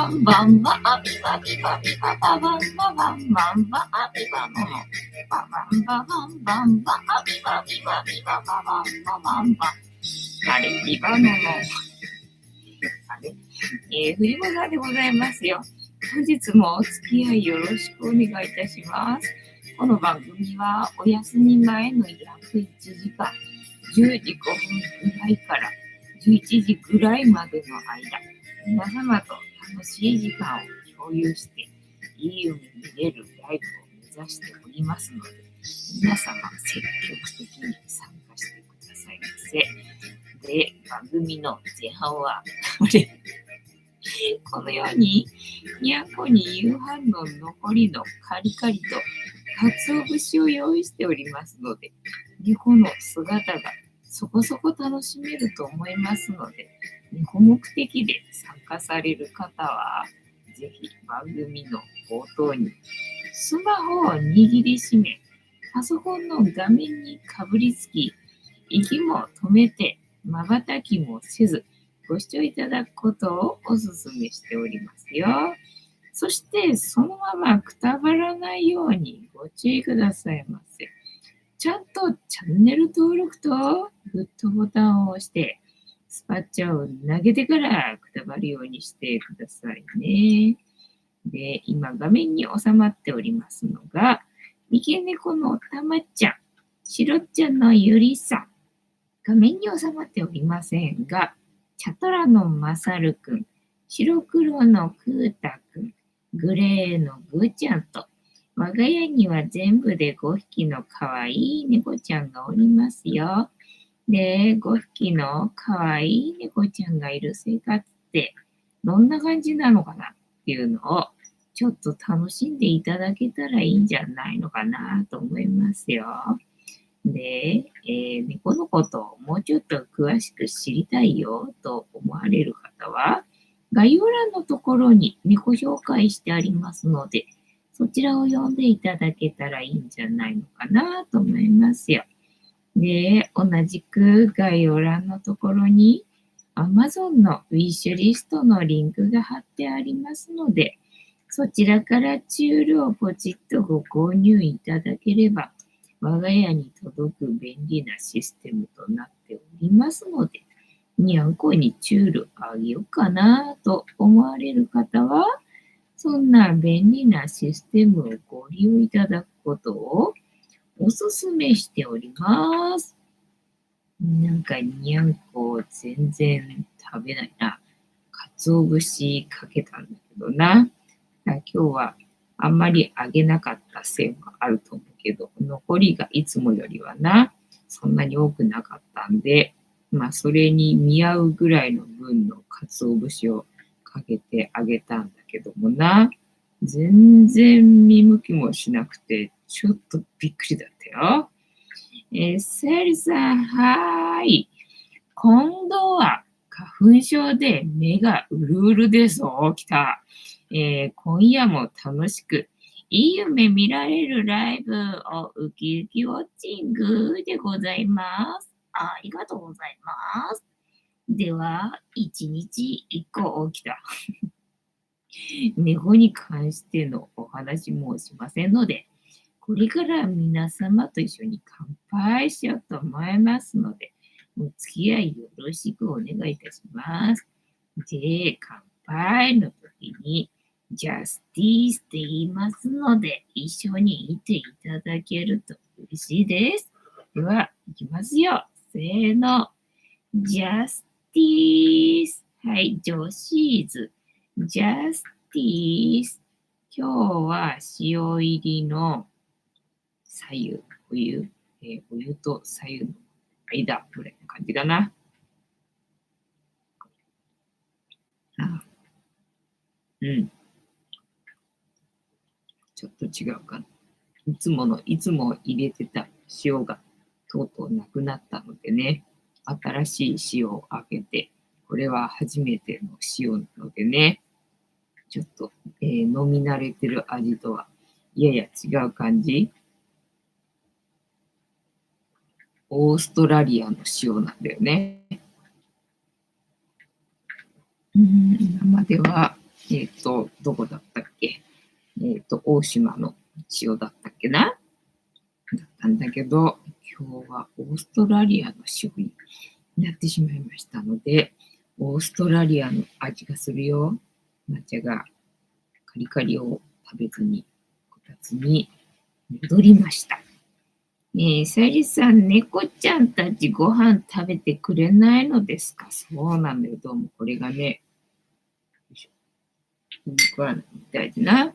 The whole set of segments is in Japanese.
バンバンバアビバビバビバババンババンバンバアビバモモババンババンバンバアビバビバビバババンババンバあれビバモモあれ藤子さんでございますよ。本日もお付き合いよろしくお願いいたします。この番組はお休み前の約1時間10時5分ぐらいから11時ぐらいまでの間、皆様と楽しい時間を共有していい海見れるライブを目指しておりますので、皆様積極的に参加してくださいませ。で、番組の前半はこのように都に夕飯の残りのカリカリと鰹節を用意しておりますので、猫の姿がそこそこ楽しめると思いますので、猫目的で参加される方は、ぜひ番組の冒頭にスマホを握りしめ、パソコンの画面にかぶりつき、息も止めて、瞬きもせず、ご視聴いただくことをお勧めしておりますよ。そして、そのままくたばらないようにご注意くださいませ。ちゃんとチャンネル登録とグッドボタンを押して、スパッチャを投げてからくたばるようにしてくださいね。で、今画面に収まっておりますのが、三毛猫のたまちゃん、しろっちゃんのゆりさん、画面に収まっておりませんが、チャトラのまさるくん、白黒のくーたくん、グレーのぐーちゃんと、我が家には全部で5匹のかわいい猫ちゃんがおりますよ。で、5匹のかわいい猫ちゃんがいる生活ってどんな感じなのかなっていうのをちょっと楽しんでいただけたらいいんじゃないのかなと思いますよ。で、猫のことをもうちょっと詳しく知りたいよと思われる方は、概要欄のところに猫紹介してありますので、そちらを読んでいただけたらいいんじゃないのかなと思いますよ。で、同じく概要欄のところに Amazon のウィッシュリストのリンクが貼ってありますので、そちらからチュールをポチッとご購入いただければ、我が家に届く便利なシステムとなっておりますので、にゃんこにチュールあげようかなと思われる方は、そんな便利なシステムをご利用いただくことをおすすめしております。なんかにゃんこ全然食べないな。鰹節かけたんだけどな。今日はあんまりあげなかったせいもあると思うけど、残りがいつもよりはな、そんなに多くなかったんで、まあそれに見合うぐらいの分の鰹節をかけてあげたんだけどもな、全然見向きもしなくて、ちょっとびっくりだったよ。セリさん、はーい。今度は花粉症で目がうるうるです起きた。今夜も楽しくいい夢見られるライブをウキウキウォッチングでございます。ありがとうございます。では、1日1個起きた。猫に関してのお話もしませんので、これから皆様と一緒に乾杯しようと思いますので、お付き合いよろしくお願いいたします。で、乾杯の時に、ジャスティースって言いますので、一緒にいていただけると嬉しいです。では、いきますよ。せーの。ジャスティース。はい、ジョシーズ。ジャスティース。今日は塩入りの左右、お湯と左右の間ぐらいな感じかな。うん。ちょっと違うかな。いつも入れてた塩がとうとうなくなったのでね、新しい塩をあげて、これは初めての塩なのでね、ちょっと、飲み慣れてる味とはやや違う感じ。オーストラリアの塩なんだよね。今まではどこだったっけ？大島の塩だったっけな？だったんだけど、今日はオーストラリアの塩になってしまいましたので、オーストラリアの味がするよ。抹茶がカリカリを食べずに、こたつに戻りました。さゆりさん、猫ちゃんたちご飯食べてくれないのですか？そうなんだよ。どうもこれがね、僕はみたいだな。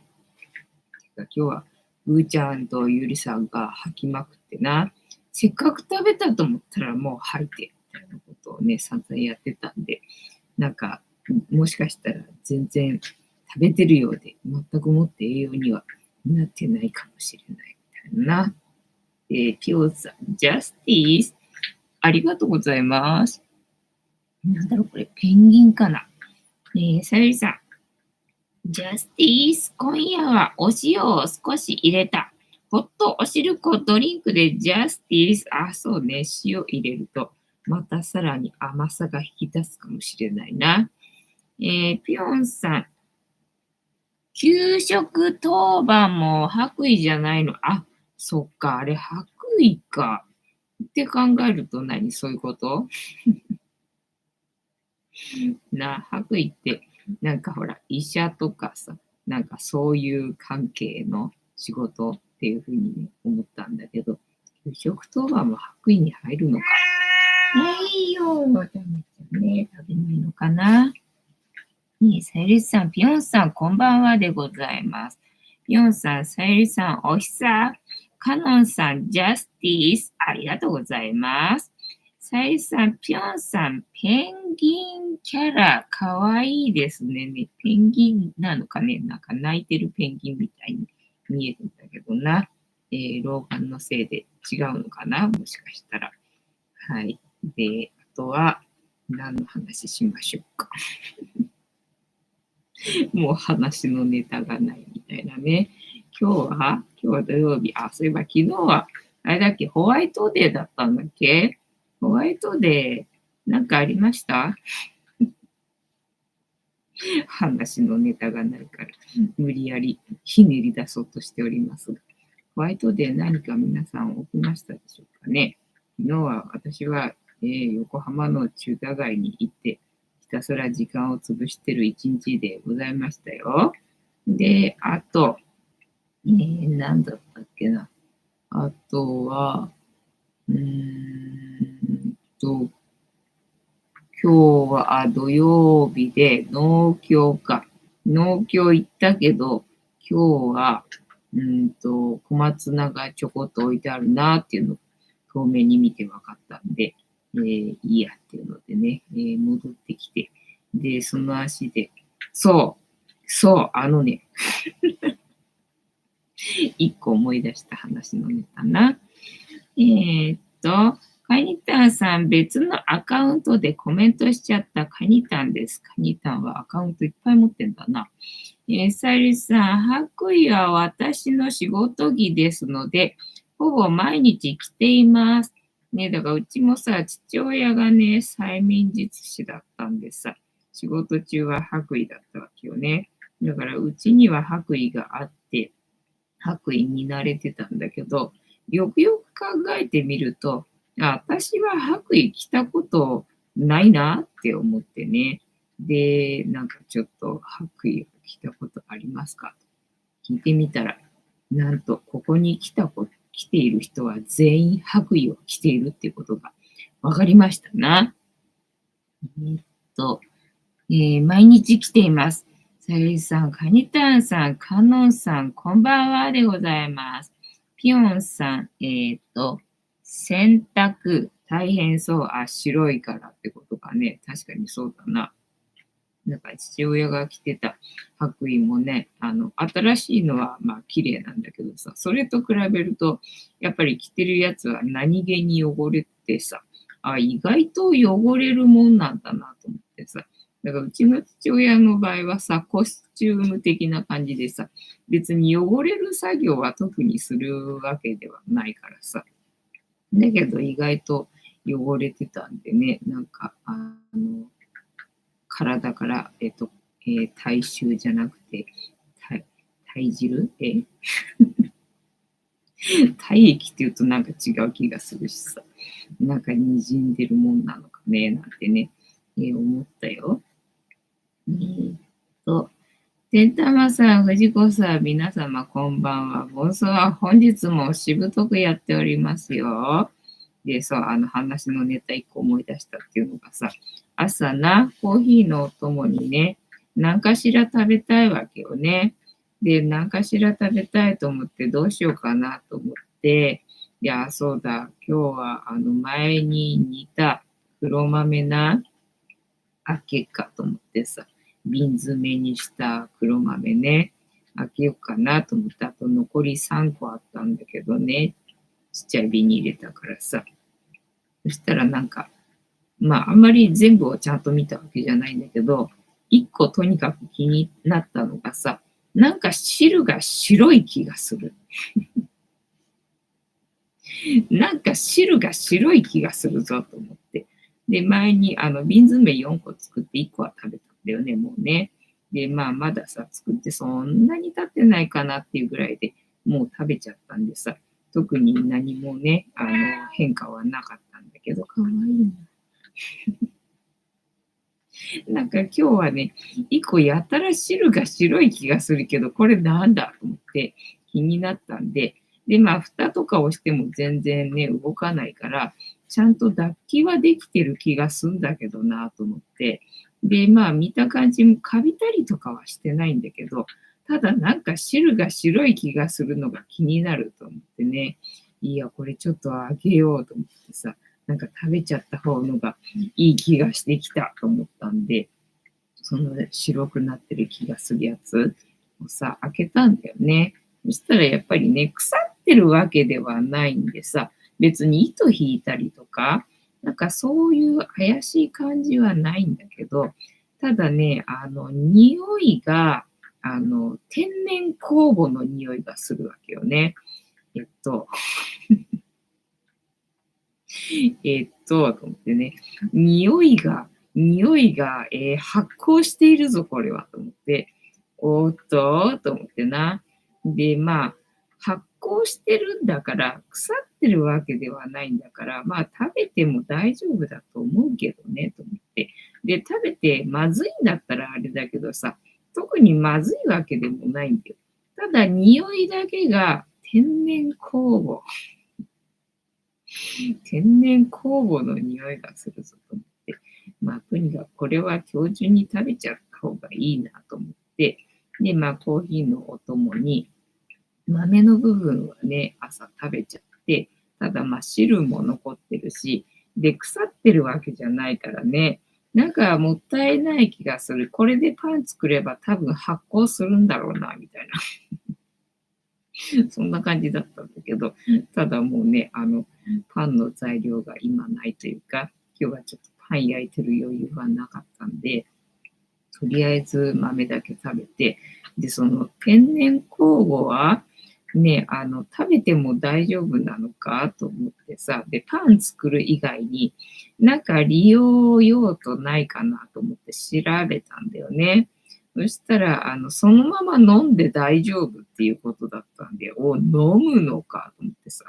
今日はぐーちゃんとゆりさんが吐きまくってな。せっかく食べたと思ったらもう吐いてみたいなことをね、散々やってたんで、なんか、もしかしたら全然食べてるようで、全くもって栄養にはなってないかもしれないみたいな。ピオさん、ジャスティス、ありがとうございます。なんだろう、これ、ペンギンかな。さゆりさん、ジャスティス、今夜はお塩を少し入れた。ホットおしるこドリンクでジャスティス、あ、そうね、塩入れると、またさらに甘さが引き出すかもしれないな。ピョンさん、給食当番も白衣じゃないの。あ、そっか、あれ白衣か。って考えるとそういうこと白衣って、なんかほら、医者とかさ、なんかそういう関係の仕事っていうふうにね、思ったんだけど、給食当番も白衣に入るのか。ないよ、ダメじゃね、食べないのかな。さゆりさん、ぴょんさん、こんばんはでございます。ぴょんさん、さゆりさん、おひさ。かのんさん、ジャスティス、ありがとうございます。さゆりさん、ぴょんさん、ペンギンキャラ、かわいいですね。ペンギンなのかね、なんか泣いてるペンギンみたいに見えるんだけどな。老眼のせいで違うのかな、もしかしたら。はい。で、あとは、何の話しましょうか。もう話のネタがないみたいなね。今日は土曜日。あ、そういえば昨日は、あれだっけ、ホワイトデーだったんだっけ？ホワイトデー、なんかありました？話のネタがないから、無理やりひねり出そうとしておりますが。ホワイトデー何か皆さん起きましたでしょうかね。昨日は私は、横浜の中華街に行って、ひたすら時間を潰してる一日でございましたよ。で、あと、なんだったっけな。あとは、うーんと、今日は土曜日で農協か。農協行ったけど、今日は、小松菜がちょこっと置いてあるなっていうのを遠目に見て分かったんで、いいやっていうのでね、戻ってきて、で、その足で、あのね、一個思い出した話のネタな。カニタンさん、別のアカウントでコメントしちゃったカニタンです。カニタンはアカウントいっぱい持ってんだな。サリさん、白衣は私の仕事着ですので、ほぼ毎日着ています。ね、だからうちもさ、父親がね、催眠術師だったんでさ、仕事中は白衣だったわけよね。だからうちには白衣があって、白衣に慣れてたんだけど、よくよく考えてみると、私は白衣着たことないなって思ってね。で、なんかちょっと白衣を着たことありますかと聞いてみたら、なんとここに来ている人は全員白衣を着ているっていうことが分かりましたな。えっと、毎日来ています。さゆりさん、カニタンさん、カノンさん、こんばんはでございます。ピョンさん、洗濯大変そう。あ、白いからってことかね。確かにそうだな。なんか父親が着てた白衣もね、新しいのはまあ綺麗なんだけどさ、それと比べると、やっぱり着てるやつは何気に汚れてさ、意外と汚れるもんなんだなと思ってさ、だからうちの父親の場合はさ、コスチューム的な感じでさ、別に汚れる作業は特にするわけではないからさ、だけど意外と汚れてたんでね、なんか、体から、体臭じゃなくて、体体汁体液って言うとなんか違う気がするしさ、なんか滲んでるもんなのかね、なんてね、思ったよ。えーっと、てんたまさん、藤子さん、皆様こんばんは。放送は本日もしぶとくやっておりますよ。で、そう、話のネタ一個思い出したっていうのがさ、朝な、コーヒーのお供にね、何かしら食べたいわけよね。で、何かしら食べたいと思ってどうしようかなと思って、いや、そうだ、今日は前に煮た黒豆な、開けかと思ってさ、瓶詰めにした黒豆ね、開けようかなと思って、あと残り3個あったんだけどね、ちっちゃい瓶に入れたからさ、そしたらなんか、まあ、あんまり全部をちゃんと見たわけじゃないんだけど、1個とにかく気になったのがさ、なんか汁が白い気がする。なんか汁が白い気がするぞと思って。で、前に瓶詰め4個作って1個は食べたんだよね、もうね。で、まあ、まださ、作ってそんなに経ってないかなっていうぐらいでもう食べちゃったんでさ、特に何もね、変化はなかったんだけど、かわいいな。なんか今日はね、1個やたら汁が白い気がするけど、これなんだと思って気になったんで、で、まあ、蓋とか押しても全然ね、動かないから、ちゃんと脱気はできてる気がすんだけどなと思って、で、まあ、見た感じもカビたりとかはしてないんだけど、ただなんか汁が白い気がするのが気になると思ってね、いや、これちょっとあげようと思ってさ、なんか食べちゃった方のがいい気がしてきたと思ったんで、その白くなってる気がするやつをさ、開けたんだよね。そしたらやっぱりね、腐ってるわけではないんでさ、別に糸引いたりとか、なんかそういう怪しい感じはないんだけど、ただね、匂いが、天然酵母の匂いがするわけよね。えっと、と思ってね、匂いが、発酵しているぞ、これは、と思って、おーっと思ってな。で、まあ、発酵してるんだから、腐ってるわけではないんだから、まあ、食べても大丈夫だと思うけどね、と思って。で、食べてまずいんだったらあれだけどさ、特にまずいわけでもないんだよ。ただ、匂いだけが天然酵母。天然酵母の匂いがするぞと思って、まあ、とにかくこれは今日中に食べちゃった方がいいなと思って、で、まあ、コーヒーのお供に、豆の部分はね、朝食べちゃって、ただまあ汁も残ってるし、で、腐ってるわけじゃないからね、なんかもったいない気がする。これでパン作れば多分発酵するんだろうな、みたいな。そんな感じだったんだけど、ただもうね、パンの材料が今ないというか、今日はちょっとパン焼いてる余裕はなかったんで、とりあえず豆だけ食べて、で、その天然酵母は、ね、食べても大丈夫なのかと思ってさ、で、パン作る以外に、なんか利用用途ないかなと思って調べたんだよね。そしたら、そのまま飲んで大丈夫っていうことだったんで、お、飲むのかと思ってさ、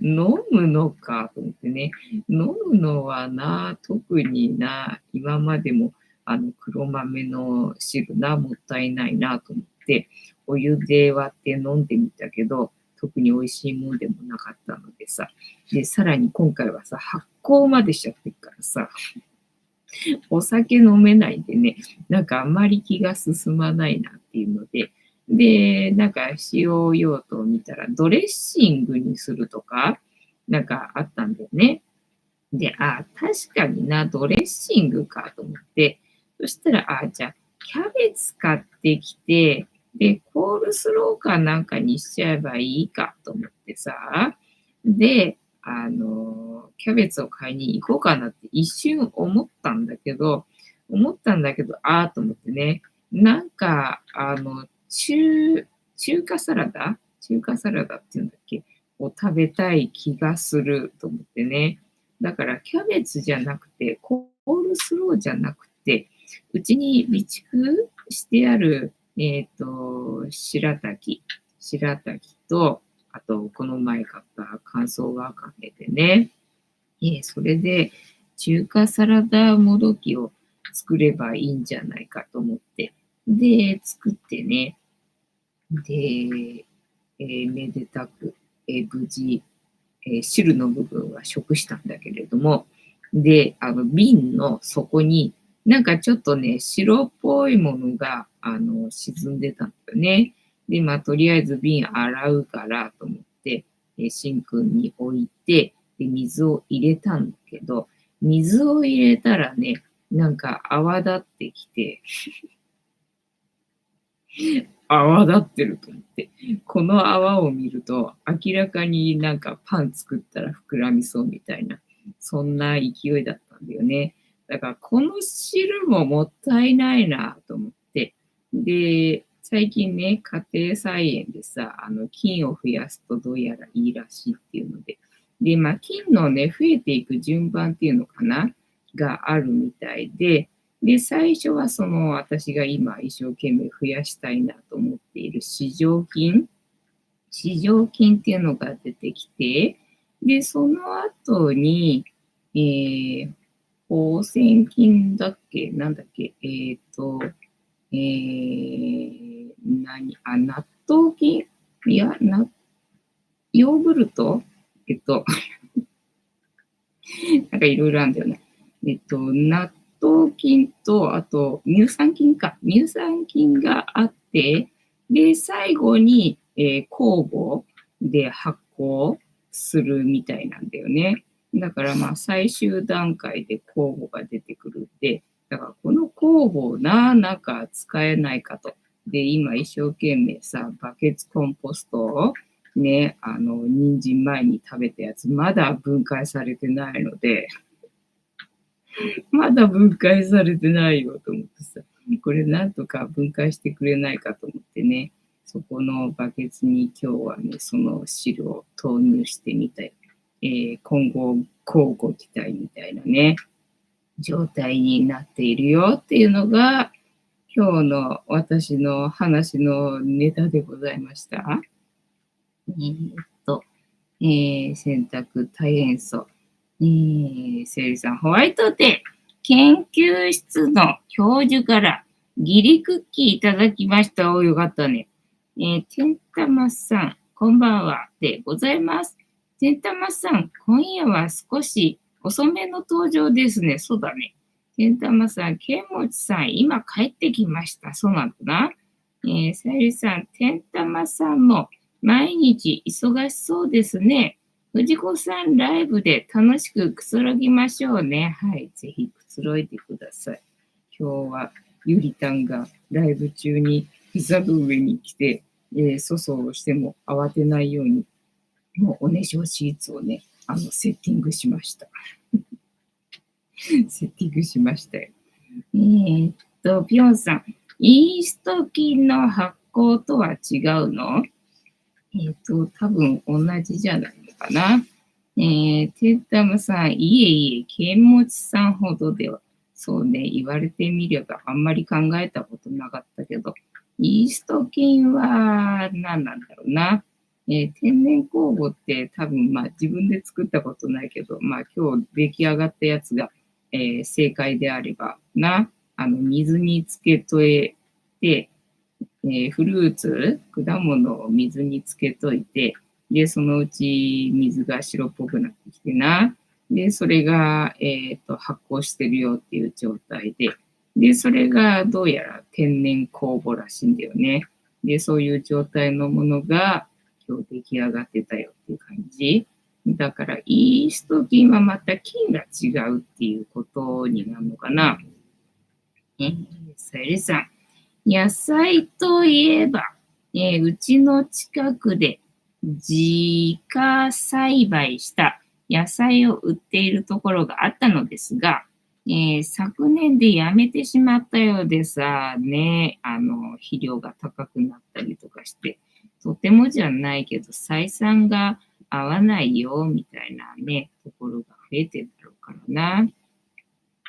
飲むのかと思ってね、飲むのはな、特にな、今までも黒豆の汁な、もったいないなと思って、お湯で割って飲んでみたけど、特に美味しいもんでもなかったのでさ、で、さらに今回はさ、発酵までしちゃってるからさ、お酒飲めないんでね、なんかあんまり気が進まないなっていうので、で、なんか使用用途を見たら、ドレッシングにするとか、なんかあったんだよね。で、あ、確かにな、ドレッシングかと思って、そしたら、あ、じゃあ、キャベツ買ってきて、で、コールスローかなんかにしちゃえばいいかと思ってさ、で、キャベツを買いに行こうかなって一瞬思ったんだけど、ああと思ってね、なんか、中華サラダっていうんだっけを食べたい気がすると思ってね。だからキャベツじゃなくて、コールスローじゃなくて、うちに備蓄してある、白滝と、あと、この前買った乾燥わかめでね、それで中華サラダもどきを作ればいいんじゃないかと思って、で、作ってね、で、めでたく、無事、汁の部分は食したんだけれども、で、瓶の底に、なんかちょっとね、白っぽいものが、沈んでたんだよね。で、まあ、とりあえず瓶洗うからと思って、シンクに置いて、で、水を入れたんだけど、水を入れたらね、なんか泡立ってきて、泡立ってると思って。この泡を見ると、明らかになんかパン作ったら膨らみそうみたいな、そんな勢いだったんだよね。だからこの汁ももったいないなと思って。で、最近ね、家庭菜園でさ、菌を増やすとどうやらいいらしいっていうので。で、まあ、菌のね、増えていく順番っていうのかながあるみたいで、で、最初はその私が今一生懸命増やしたいなと思っている市場菌っていうのが出てきて、で、その後に、え放線菌だっけなんだっけ納豆菌いや、ヨーグルトえっと、なんかいろいろあるんだよね。納豆菌と、あと乳酸菌か。乳酸菌があって、で、最後に、酵母で発酵するみたいなんだよね。だからまあ最終段階で酵母が出てくるんで、だからこの酵母をなんか使えないかと。で、今一生懸命さ、バケツコンポストをね、人参前に食べたやつ、まだ分解されてないので、まだ分解されてないよと思ってさ、これなんとか分解してくれないかと思ってね、そこのバケツに今日はね、その汁を投入してみたい。今後、交互期待みたいなね、状態になっているよっていうのが、今日の私の話のネタでございました。と、洗濯大変そう。セリさん、ホワイトデー、研究室の教授からギリクッキーいただきました。お、よかったね。てんたまさん、こんばんは。でございます。てんたまさん、今夜は少し遅めの登場ですね。そうだね。てんたまさん、けんもちさん、今帰ってきました。そうなんだな。さゆりさん、てんたまさんも毎日忙しそうですね。藤子さん、ライブで楽しくくつろぎましょうね。はい、ぜひくつろいでください。今日はゆりたんがライブ中に膝の上に来て、粗相をしても慌てないように、もうおねしょシーツをね、セッティングしました。セッティングしましたよ。ぴょんさん、イースト菌の発酵とは違うの？多分同じじゃないのかな。テッタムさん、いえいえ、ケンモチさんほどでは。そうね、言われてみればあんまり考えたことなかったけど、イースト菌は何なんだろうな。天然酵母って多分まあ自分で作ったことないけど、まあ今日出来上がったやつが、正解であればな、水につけといて、フルーツ、果物を水につけといて、で、そのうち水が白っぽくなってきてな。で、それが、発酵してるよっていう状態で、で、それがどうやら天然酵母らしいんだよね。で、そういう状態のものが今日出来上がってたよっていう感じ。だから、イースト菌はまた菌が違うっていうことになるのかな。さゆりさん。野菜といえば、うちの近くで自家栽培した野菜を売っているところがあったのですが、昨年でやめてしまったようでさ、ね、肥料が高くなったりとかして、とてもじゃないけど採算が合わないよ、みたいなね、ところが増えてるだろうからな。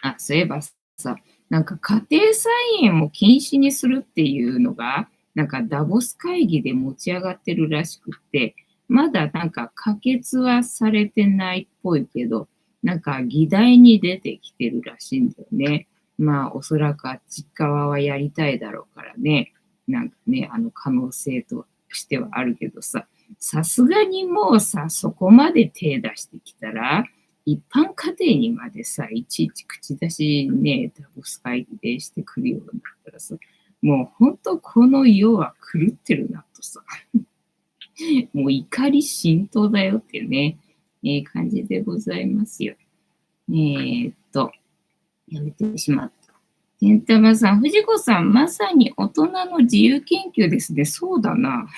あ、そういえばさ、なんか家庭菜園を禁止にするっていうのが、なんかダボス会議で持ち上がってるらしくって、まだなんか可決はされてないっぽいけど、なんか議題に出てきてるらしいんだよね。まあおそらくあっち側はやりたいだろうからね。なんかね、可能性としてはあるけどさ、さすがにもうさ、そこまで手出してきたら、一般家庭にまでさ、いちいち口出しね、ダボス会議でしてくるようになったらさ、もう本当この世は狂ってるなとさ、もう怒り心頭だよっていうね、感じでございますよ。やめてしまった。天玉さん、藤子さん、まさに大人の自由研究ですね。そうだな。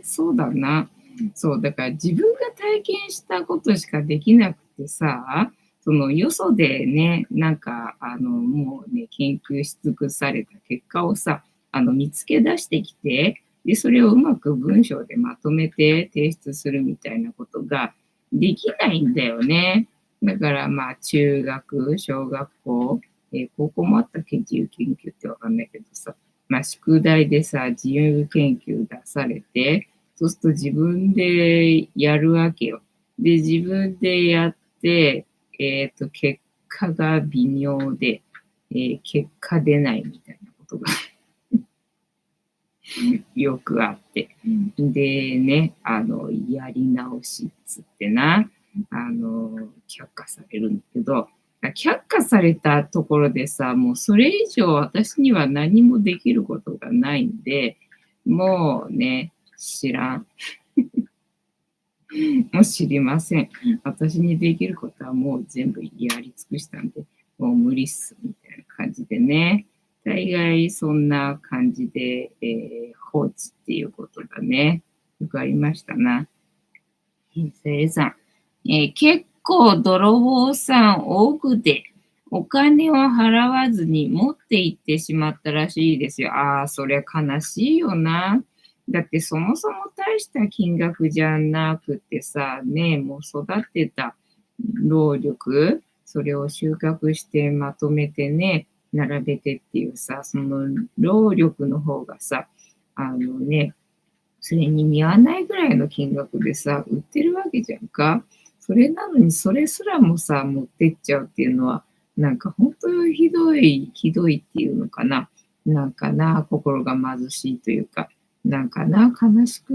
そうだな。そう、だから自分が体験したことしかできなくてさ、そのよそでね、なんか、もうね、研究し尽くされた結果をさ、見つけ出してきて、で、それをうまく文章でまとめて提出するみたいなことができないんだよね。だからまあ、中学、小学校、高校もあったっけ、自由研究ってわかんないけどさ、まあ、宿題でさ、自由研究出されて、そうすると自分でやるわけよ。で、自分でやって、結果が微妙で、結果出ないみたいなことがよくあって。でね、やり直しっつってな、却下されるんだけど、却下されたところでさ、もうそれ以上私には何もできることがないんで、もうね、知らん。もう知りません。私にできることはもう全部やり尽くしたんで、もう無理っす、みたいな感じでね。大概そんな感じで、放置っていうことがね、よくありましたな。せいさん、結構泥棒さん多くて、お金を払わずに持って行ってしまったらしいですよ。ああ、そりゃ悲しいよな。だってそもそも大した金額じゃなくてさ、ね、もう育てた労力、それを収穫してまとめてね、並べてっていうさ、その労力の方がさ、ね、それに見合わないぐらいの金額でさ、売ってるわけじゃんか。それなのに、それすらもさ、持ってっちゃうっていうのは、なんか本当にひどいっていうのかな。なんかな、心が貧しいというか、なんかな、悲しく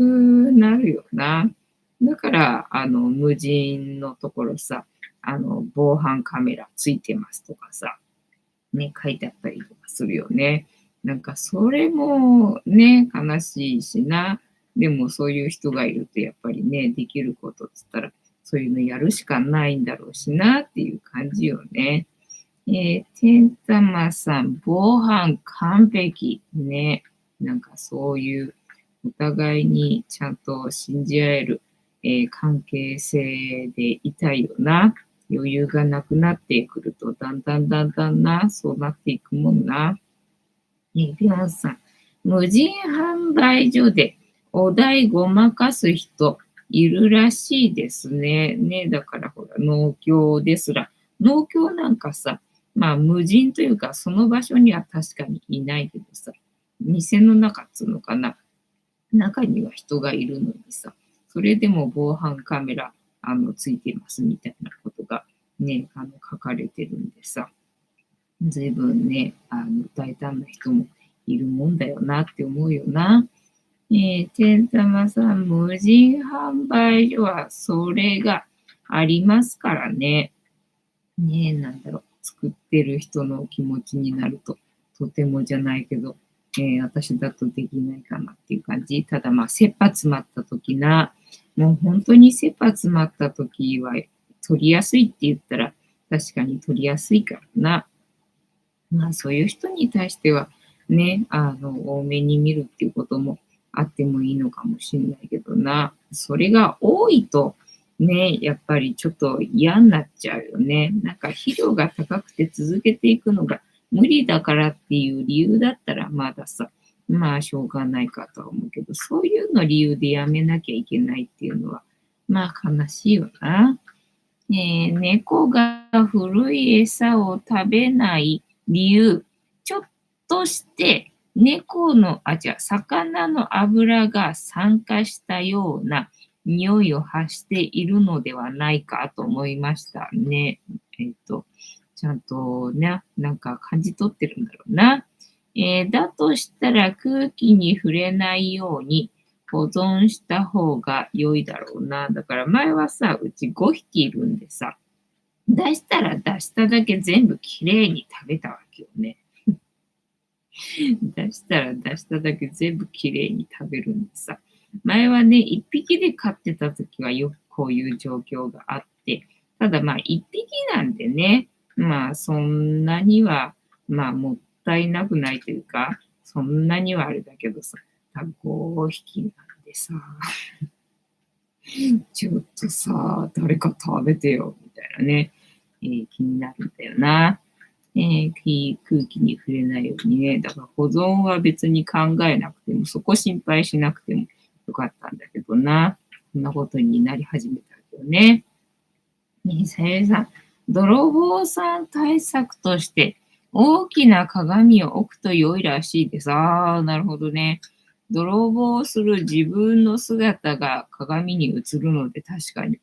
なるよな。だから、無人のところさ、防犯カメラついてますとかさ、ね、書いてあったりとかするよね。なんかそれもね、悲しいしな。でもそういう人がいるとやっぱりね、できることっつったら、そういうのやるしかないんだろうしなっていう感じよね。てんたまさん、防犯完璧。ね。なんかそういうお互いにちゃんと信じ合える、関係性でいたいよな。余裕がなくなってくると、だんだんな、そうなっていくもんな。ビョンさん、無人販売所でお題ごまかす人いるらしいですね。ね、だからほら、農協ですら。農協なんかさ、まあ無人というか、その場所には確かにいないけどさ、店の中っつうのかな。中には人がいるのにさ、それでも防犯カメラ、ついてますみたいなことがね、書かれてるんでさ、随分ね、大胆な人もいるもんだよなって思うよな。天玉さん、無人販売所はそれがありますからね。ねえ、なんだろう、作ってる人の気持ちになると、とてもじゃないけど、私だとできないかなっていう感じ。ただまあ、切羽詰まった時な、もう本当に切羽詰まった時は、取りやすいって言ったら、確かに取りやすいからな。まあ、そういう人に対しては、ね、多めに見るっていうこともあってもいいのかもしれないけどな。それが多いと、ね、やっぱりちょっと嫌になっちゃうよね。なんか肥料が高くて続けていくのが無理だからっていう理由だったらまださ、まあしょうがないかとは思うけど、そういうの理由でやめなきゃいけないっていうのは、まあ悲しいよな。猫が古い餌を食べない理由、ちょっとして猫の、違う、魚の脂が酸化したような匂いを発しているのではないかと思いましたね。ちゃんとね、なんか感じ取ってるんだろうな。だとしたら空気に触れないように保存した方が良いだろうな。だから前はさ、うち5匹いるんでさ、出したら出しただけ全部きれいに食べたわけよね。出したら出しただけ全部きれいに食べるんでさ。前はね、1匹で飼ってた時はよくこういう状況があって、ただまあ1匹なんでね、まあそんなには、まあもったいなくないというか、そんなにはあれだけどさ、5匹なんでさ、ちょっとさ、誰か食べてよ、みたいなね、気になるんだよな。空気に触れないようにね、だから保存は別に考えなくても、そこ心配しなくてもよかったんだけどな。こんなことになり始めたけどね。ねえ、さゆりさん、泥棒さん対策として大きな鏡を置くと良いらしいです。ああ、なるほどね。泥棒をする自分の姿が鏡に映るので確かに。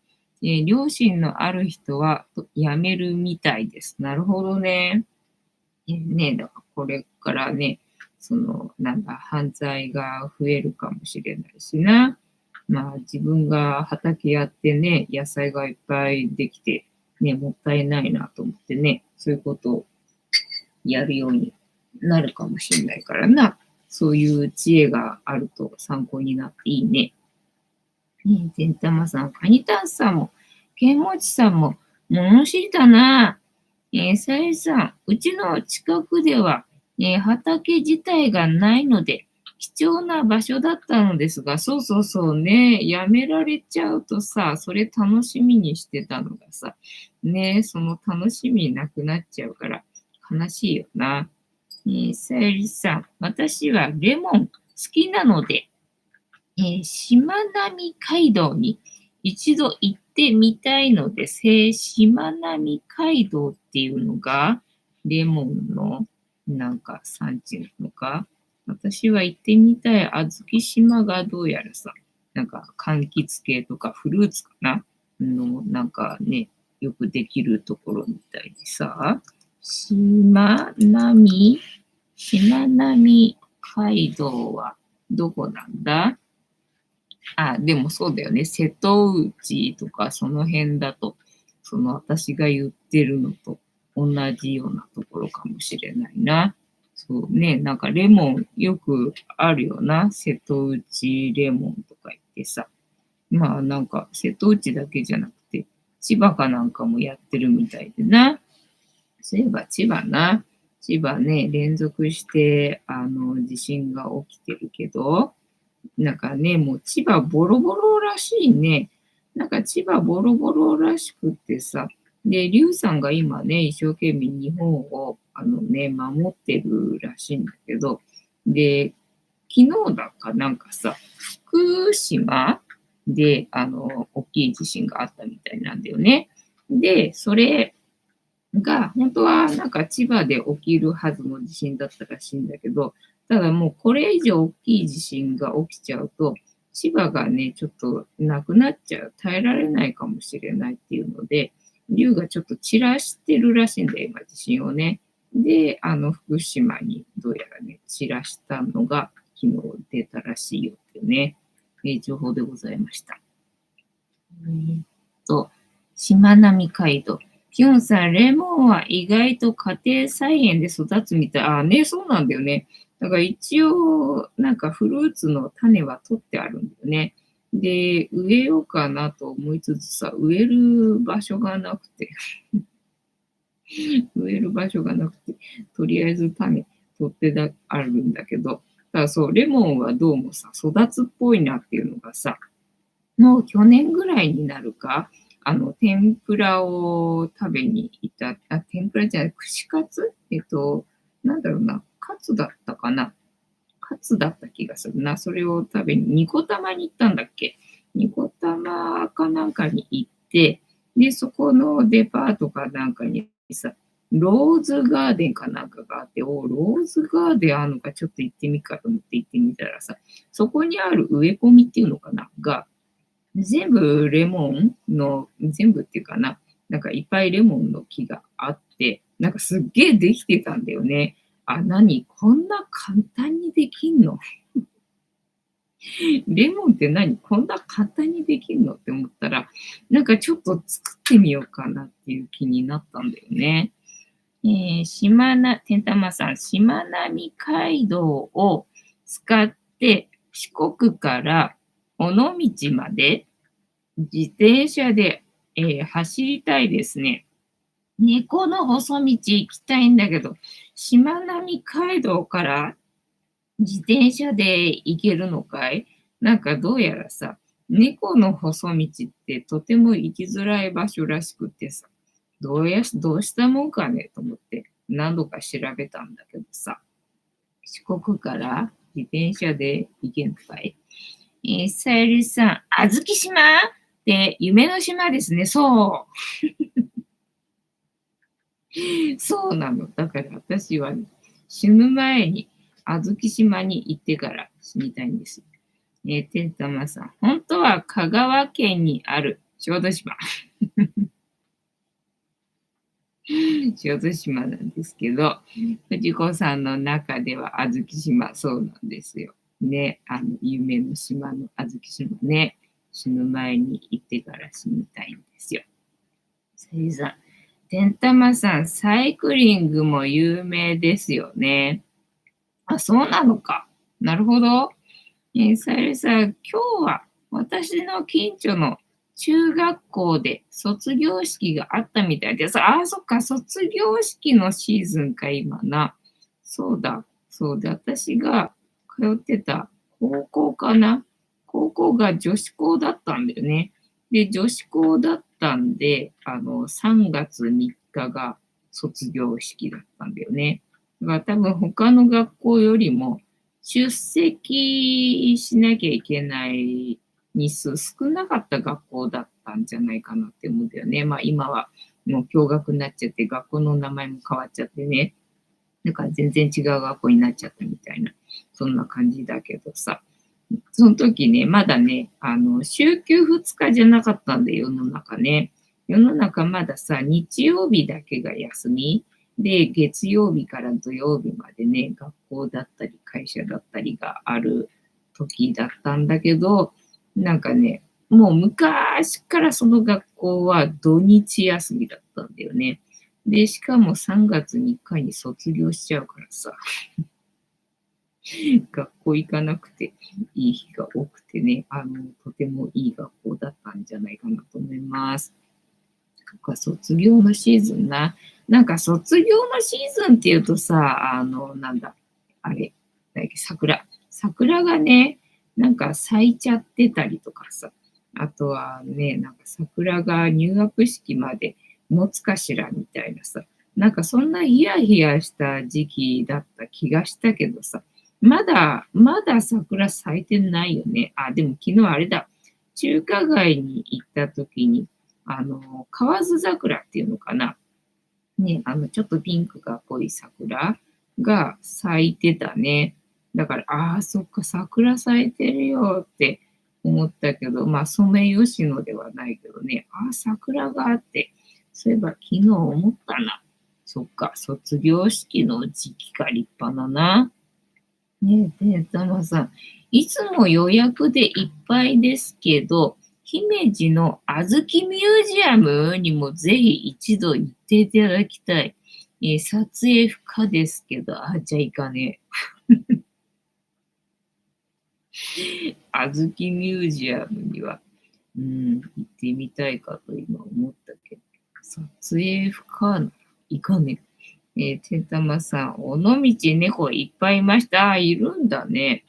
良心のある人はやめるみたいです。なるほどね。ね、だからこれからね、なんだ、犯罪が増えるかもしれないしな。まあ、自分が畑やってね、野菜がいっぱいできて、ね、もったいないなと思ってね、そういうことをやるようになるかもしれないからな。そういう知恵があると参考になっていいね。ねえ、てんたまさん、カニタンさんも、ケンモチさんも、物知りだな。さゆりさん、うちの近くでは、畑自体がないので、貴重な場所だったのですが、そうそうそうね、やめられちゃうとさ、それ楽しみにしてたのがさ、ね、その楽しみなくなっちゃうから悲しいよな。さゆりさん、私はレモン好きなので、しまなみ海道に一度行ってみたいのです。しまなみ海道っていうのが、レモンのなんか産地なのか。私は行ってみたい小豆島がどうやらさ、なんか柑橘系とかフルーツかなの、なんかね、よくできるところみたいでさ、しまなみ、しまなみ海道はどこなんだ？あ、でもそうだよね。瀬戸内とかその辺だと、その私が言ってるのと同じようなところかもしれないな。そうね、なんかレモンよくあるよな。瀬戸内レモンとか言ってさ。まあなんか瀬戸内だけじゃなくて、千葉かなんかもやってるみたいでな。そういえば千葉な。千葉ね、連続して地震が起きてるけど、なんかね、もう千葉ボロボロらしいね。なんか千葉ボロボロらしくってさ。で、リュウさんが今ね、一生懸命日本を守ってるらしいんだけど、で、昨日だかなんかさ、福島で、大きい地震があったみたいなんだよね。で、それが、本当はなんか千葉で起きるはずの地震だったらしいんだけど、ただもうこれ以上大きい地震が起きちゃうと、千葉がね、ちょっとなくなっちゃう、耐えられないかもしれないっていうので、竜がちょっと散らしてるらしいんだよ、今地震をね。で、福島にどうやらね、散らしたのが昨日出たらしいよっていうね、情報でございました。と、しまなみ海道。ピョンさん、レモンは意外と家庭菜園で育つみたい。ああね、そうなんだよね。だから一応、なんかフルーツの種は取ってあるんだよね。で、植えようかなと思いつつさ、植える場所がなくて、植える場所がなくて、とりあえず種取ってあるんだけど、ただそう、レモンはどうもさ、育つっぽいなっていうのがさ、もう去年ぐらいになるか、天ぷらを食べに行った、天ぷらじゃない、串カツなんだろうな、カツだったかな。カツだった気がするな。それを食べに、ニコタマに行ったんだっけ。ニコタマかなんかに行って、で、そこのデパートかなんかにさ、ローズガーデンかなんかがあって、ローズガーデンあるのかちょっと行ってみっかと思って行ってみたらさ、そこにある植え込みっていうのかなが、全部レモンの、全部っていうかな、なんかいっぱいレモンの木があって、なんかすっげえできてたんだよね。あ、何こんな簡単にできんの？レモンって何こんな簡単にできんのって思ったら、なんかちょっと作ってみようかなっていう気になったんだよね。天玉さん、しまなみ海道を使って四国から尾道まで自転車で、走りたいですね。猫の細道行きたいんだけど、しまなみ海道から自転車で行けるのかい？なんかどうやらさ、猫の細道ってとても行きづらい場所らしくってさ、どうしたもんかねと思って何度か調べたんだけどさ、四国から自転車で行けんのかい？さゆりさん、あずき島って夢の島ですね。そう。そうなの。だから私は、ね、死ぬ前にあずき島に行ってから死にたいんですよ。てんたまさん、本当は香川県にある小豆島。小豆島なんですけど、藤子さんの中ではあずき島、そうなんですよ。ね、夢の島のあずき島ね、死ぬ前に行ってから死にたいんですよ。さゆりさん、てんたまさん、サイクリングも有名ですよね。あ、そうなのか。なるほど。さゆりさん、今日は私の近所の中学校で卒業式があったみたいです。あ、そっか、卒業式のシーズンか、今な。そうだ、そうで、私が通ってた高校かな。高校が女子校だったんだよね。で、女子校だったんで、3月3日が卒業式だったんだよね。だから多分他の学校よりも出席しなきゃいけない日数少なかった学校だったんじゃないかなって思うんだよね。まあ今はもう共学になっちゃって学校の名前も変わっちゃってね。だから全然違う学校になっちゃったみたいな、そんな感じだけどさ。その時ね、まだね、週休2日じゃなかったんで、世の中ね。世の中まださ、日曜日だけが休みで、月曜日から土曜日までね、学校だったり会社だったりがある時だったんだけど、なんかね、もう昔からその学校は土日休みだったんだよね。で、しかも3月に1回に卒業しちゃうからさ、学校行かなくていい日が多くてね、とてもいい学校だったんじゃないかなと思います。なんか卒業のシーズンな。なんか卒業のシーズンっていうとさ、なんだ、あれ、なんだっけ桜。桜がね、なんか咲いちゃってたりとかさ、あとはね、なんか桜が入学式まで持つかしらみたいなさ、なんかそんなヒヤヒヤした時期だった気がしたけどさ、まだ桜咲いてないよね。あ、でも昨日あれだ。中華街に行った時に、河津桜っていうのかな。ね、ちょっとピンクが濃い桜が咲いてたね。だから、ああ、そっか、桜咲いてるよって思ったけど、まあ、ソメイヨシノではないけどね、ああ、桜があって、そういえば昨日思ったな。そっか、卒業式の時期が立派だな。ねえ、で、たまさん、いつも予約でいっぱいですけど、姫路のあずきミュージアムにもぜひ一度行っていただきたい。撮影不可ですけど、あ、じゃあ行かねえ。あずきミュージアムには、行ってみたいかと今思ったけど、撮影不可行かねてんたまさん、尾道猫いっぱいいました。あ、いるんだね。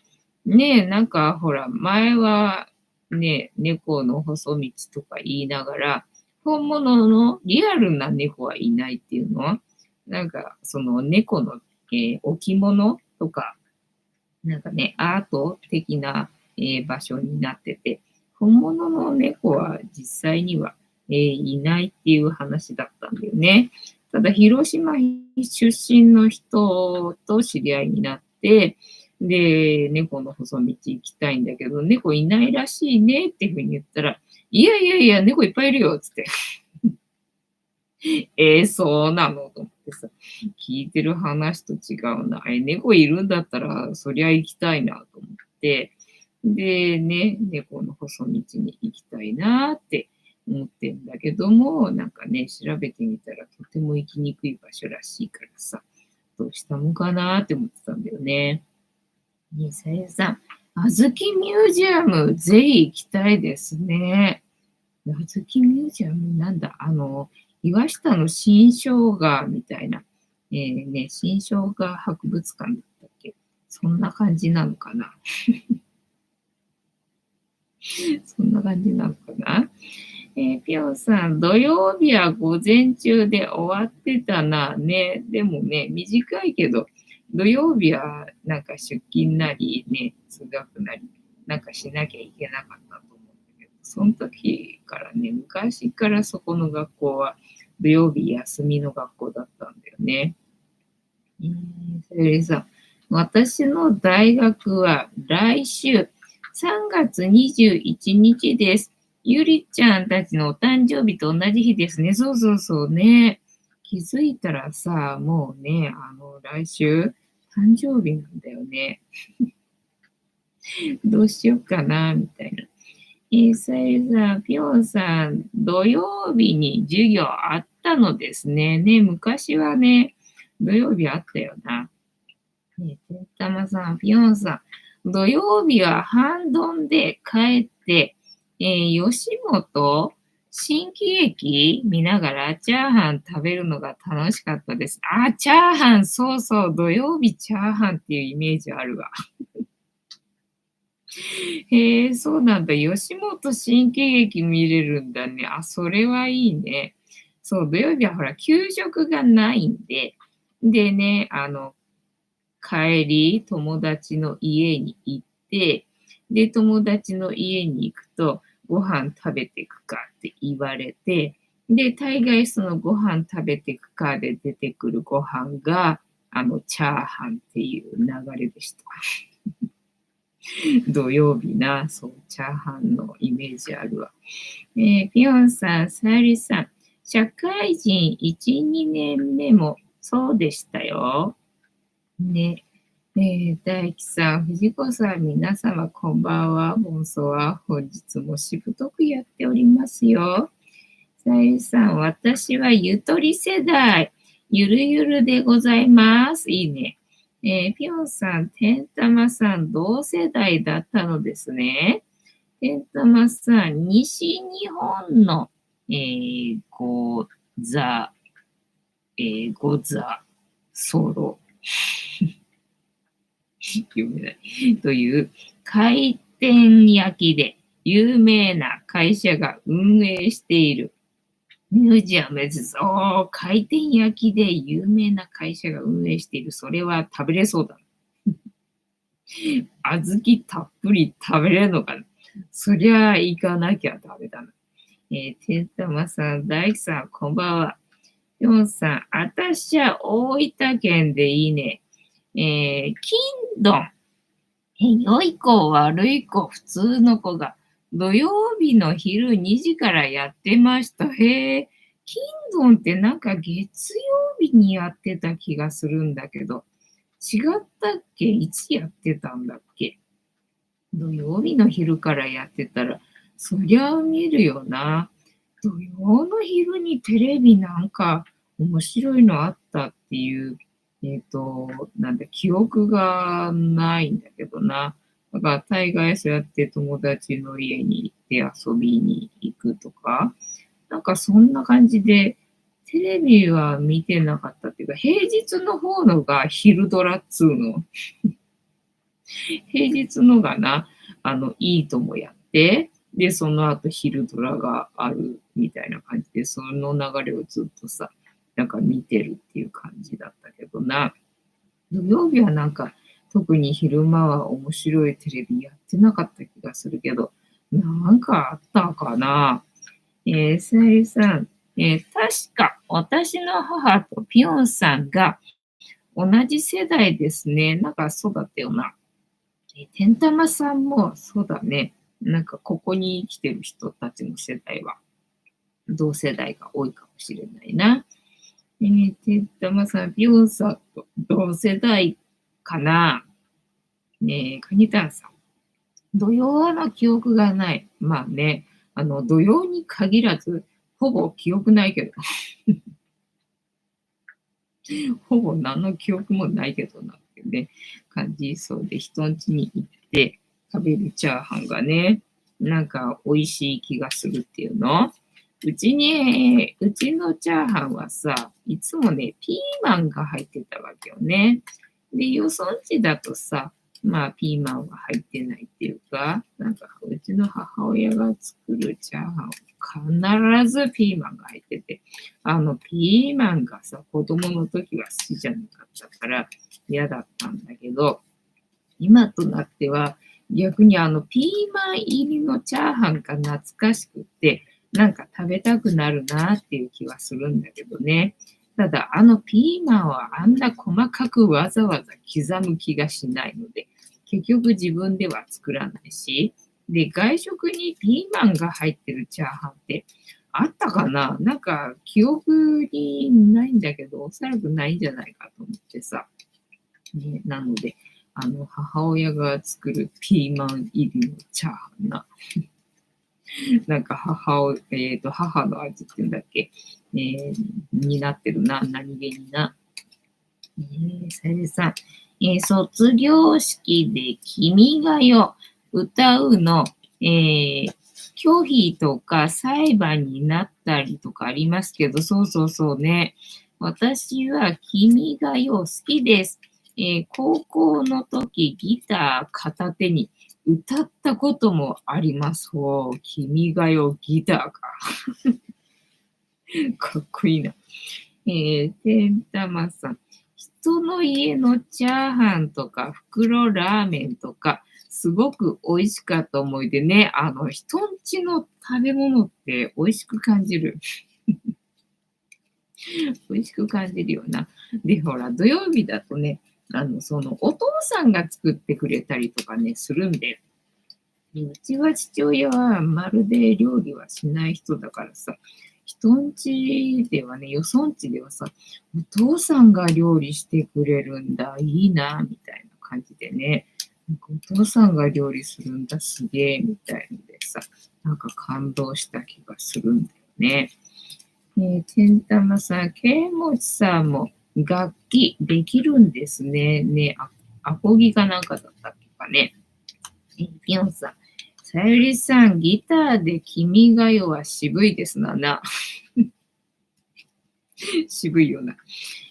ねえ、なんかほら、前はね、猫の細道とか言いながら、本物のリアルな猫はいないっていうの？なんか、その猫の、置物とか、なんかね、アート的な、場所になってて、本物の猫は実際にはいないっていう話だったんだよね。ただ、広島出身の人と知り合いになって、で、猫の細道行きたいんだけど、猫いないらしいねっていう風に言ったら、いやいやいや、猫いっぱいいるよっつって。そうなのと思ってさ、聞いてる話と違うな。猫いるんだったら、そりゃ行きたいなと思って、でね、猫の細道に行きたいなって思ってんだけども、なんかね、調べてみたらとても行きにくい場所らしいからさ、どうしたもんかなって思ってたんだよね。ねえ、さゆさん、あずきミュージアム、ぜひ行きたいですね。あずきミュージアムなんだ、岩下の新生姜みたいな、新生姜博物館だったっけ？そんな感じなのかな？そんな感じなのかな？ぴょんさん、土曜日は午前中で終わってたな。ね。でもね、短いけど、土曜日はなんか出勤なりね、通学なり、なんかしなきゃいけなかったと思うんだけど、その時からね、昔からそこの学校は土曜日休みの学校だったんだよね。それでさ、私の大学は来週3月21日です。ゆりちゃんたちのお誕生日と同じ日ですね。そうそうそうね。気づいたらさ、もうね、来週誕生日なんだよね。どうしようかな、みたいな。さゆさん、ぴょんさん、土曜日に授業あったのですね。ね、昔はね、土曜日あったよな。てったまさん、ぴよんさん、土曜日は半ドンで帰って、吉本新喜劇見ながらチャーハン食べるのが楽しかったです。あ、チャーハン、そうそう、土曜日チャーハンっていうイメージあるわ。へえ、そうなんだ。吉本新喜劇見れるんだね。あ、それはいいね。そう、土曜日はほら、給食がないんで、でね、帰り、友達の家に行って、で、友達の家に行くと、ご飯食べてくかって言われて、で、大概そのご飯食べてくかで出てくるご飯が、チャーハンっていう流れでした。土曜日な、そう、チャーハンのイメージあるわ。ピヨンさん、さゆりさん、社会人1、2年目もそうでしたよ。ね。大樹さん、藤子さん、皆様、こんばんは。ボンソワ。本日もしぶとくやっておりますよ。さゆさん、私はゆとり世代、ゆるゆるでございます。いいね。ぴょんさん、てんたまさん、同世代だったのですね。てんたまさん、西日本の、ござ、ござ、ソロ。読めない。という回転焼きで有名な会社が運営しているミュージアムです。回転焼きで有名な会社が運営している。それは食べれそうだ。小豆たっぷり食べれるのかな。そりゃ行かなきゃダメだな。てんたまさん、大樹さん、こんばんは。ぴょんさん、あたしは大分県でいいね。金ドン。良い子、悪い子、普通の子が土曜日の昼2時からやってました。へえ、キンドンってなんか月曜日にやってた気がするんだけど、違ったっけ？いつやってたんだっけ？土曜日の昼からやってたら、そりゃあ見るよな。土曜の昼にテレビなんか面白いのあったっていう、なんだ、記憶がないんだけどな。だから大概そうやって友達の家に行って遊びに行くとか、なんかそんな感じで、テレビは見てなかったっていうか、平日の方のが昼ドラっつうの。平日のがな、いいともやって、で、その後昼ドラがあるみたいな感じで、その流れをずっとさ、なんか見てるっていう感じだったけどな。土曜日はなんか、特に昼間は面白いテレビやってなかった気がするけど、なんかあったかな。さゆりさん、確か私の母とピヨンさんが同じ世代ですね。なんかそうだったよな。てんたまさんもそうだね。なんかここに生きてる人たちの世代は同世代が多いかもしれないな。てんたまさん、ピヨンさんと同世代かな。カニタンさん。土曜の記憶がない。まあね、土曜に限らず、ほぼ記憶ないけど、ほぼ何の記憶もないけどなっていうね、感じそうで、人ん家に行って食べるチャーハンがね、なんか美味しい気がするっていうの。うちのチャーハンはさ、いつもね、ピーマンが入ってたわけよね。で、よそんちだとさ、まあ、ピーマンは入ってないっていうか、なんか、うちの母親が作るチャーハンは必ずピーマンが入ってて、ピーマンがさ、子供の時は好きじゃなかったから嫌だったんだけど、今となっては逆にピーマン入りのチャーハンが懐かしくって、なんか食べたくなるなっていう気はするんだけどね。ただ、ピーマンはあんな細かくわざわざ刻む気がしないので、結局自分では作らないし、で、外食にピーマンが入ってるチャーハンってあったかな。なんか記憶にないんだけど、おそらくないんじゃないかと思ってさ。ね、なので、母親が作るピーマン入りのチャーハンな。なんか母の味っていうんだっけ、になってるな、何気にな。さゆりさん、卒業式で君が代歌うの、拒否とか裁判になったりとかありますけど、そうそうそうね。私は君が代好きです。高校の時ギター片手に歌ったこともあります。君が代ギターか。かっこいいな。てんたまさん。人の家のチャーハンとか袋ラーメンとか、すごく美味しかった思い出ね。人んちの食べ物って美味しく感じる。美味しく感じるよな。で、ほら、土曜日だとね、お父さんが作ってくれたりとかね、するんで、うちは父親はまるで料理はしない人だからさ、人んちではね、よそんちではさ、お父さんが料理してくれるんだ、いいな、みたいな感じでね、なんかお父さんが料理するんだ、すげえ、みたいのでさ、なんか感動した気がするんだよね。てんたまさん、けいもちさんも楽器できるんですね。ね、アコギかなんかだったっけかね。ピヨンさん、さゆりさん、ギターで君が代は渋いですな。渋いよな。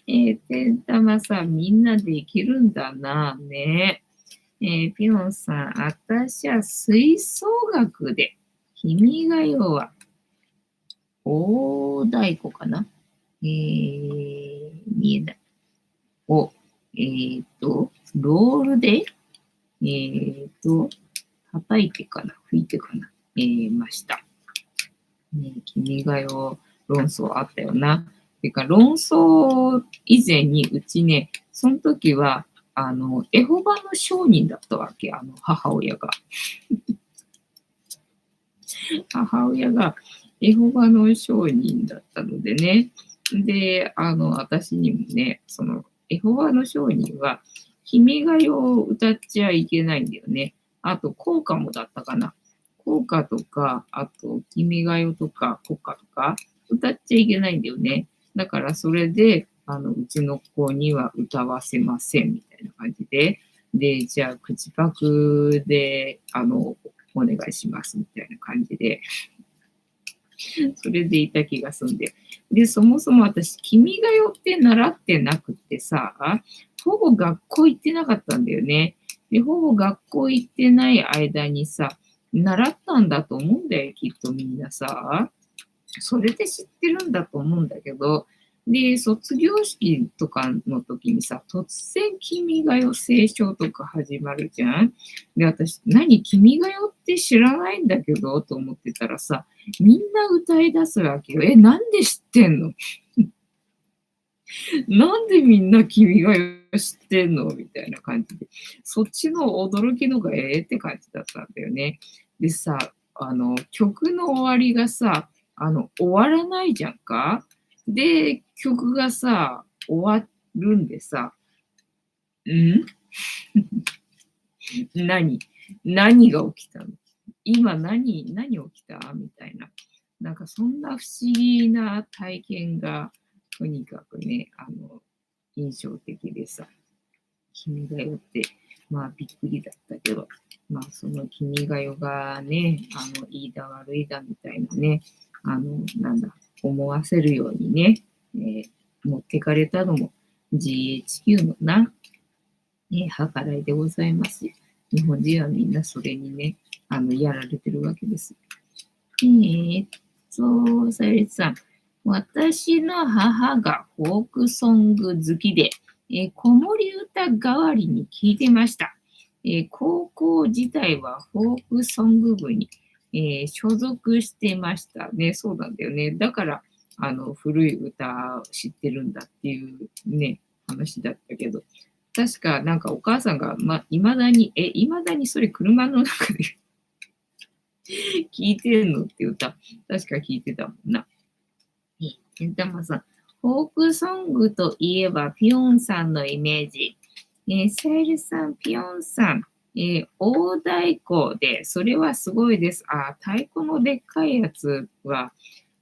てんたまさん、みんなできるんだな。ね。ピヨンさん、私は吹奏楽で、君が代は大太鼓かな。見えない。を、ロールで、叩いてかな、吹いてかな、ました。ね、君が代論争あったよな。てか、論争以前にうちね、その時は、エホバの証人だったわけ、母親が。母親がエホバの証人だったのでね。で、私にもね、エホバの証人は、君が代を歌っちゃいけないんだよね。あと、校歌もだったかな。校歌とか、あと、君が代とか、国歌とか、歌っちゃいけないんだよね。だから、それで、うちの子には歌わせません、みたいな感じで。で、じゃあ、口パクで、お願いします、みたいな感じで。それでいた気がすんで。で、そもそも私、君が代って習ってなくってさ、ほぼ学校行ってなかったんだよね。で、ほぼ学校行ってない間にさ、習ったんだと思うんだよ、きっとみんなさ。それで知ってるんだと思うんだけど、で、卒業式とかの時にさ、突然君が代斉唱とか始まるじゃん。で、私、何君が代って知らないんだけどと思ってたらさ、みんな歌い出すわけよ。なんで知ってんの？なんでみんな君が代知ってんのみたいな感じで。そっちの驚きのがって感じだったんだよね。でさ、曲の終わりがさ、終わらないじゃんか。で、曲がさ、終わるんでさ、ん何何が起きたの？今何起きたみたいな。なんかそんな不思議な体験が、とにかくね、印象的でさ、君が代って、まあびっくりだったけど、まあその君が代がね、いいだ悪いだみたいなね、なんだ、思わせるようにね、持ってかれたのも GHQ のな、計らいでございますよ。日本人はみんなそれにね、やられてるわけです。さゆりさん。私の母がフォークソング好きで、子守歌代わりに聴いてました。高校時代はフォークソング部に、所属してましたね。そうなんだよね。だから、古い歌を知ってるんだっていうね、話だったけど、確かなんかお母さんが、未だにそれ車の中で聞いてるのって歌、確か聞いてたもんな。けんたまさん、フォークソングといえばピョンさんのイメージ。サイルさん、ピョンさん、大太鼓で、それはすごいです。太鼓のでっかいやつは、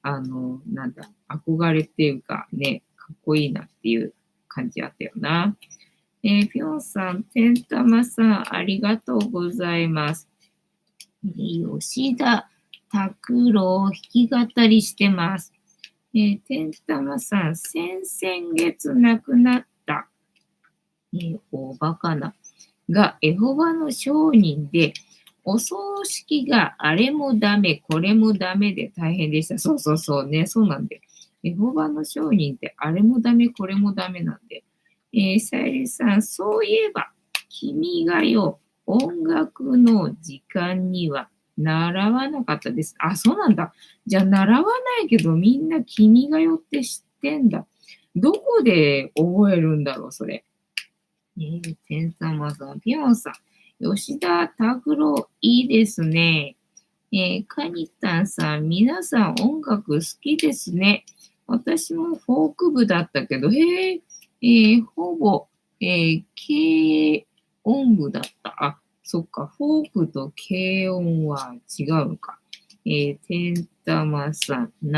なんだ、憧れっていうかね、かっこいいなっていう感じあったよな。ピョンさん、てんたまさん、ありがとうございます。吉田拓郎弾き語りしてます。てんたまさん、先々月亡くなった、おバカな、がエホバの証人で、お葬式があれもダメ、これもダメで大変でした。そうそうそうね、そうなんで。エホバの証人ってあれもダメ、これもダメなんで。さゆりさん、そういえば、君が代、音楽の時間には習わなかったです。そうなんだ。じゃあ、習わないけど、みんな君が代って知ってんだ。どこで覚えるんだろう、それ。天様さん、ピヨンさん、吉田拓郎、いいですね。カニタンさん、皆さん音楽好きですね。私もフォーク部だったけど、ほぼ、軽音部だった。そっか、フォークと軽音は違うのか。てんたまさん、流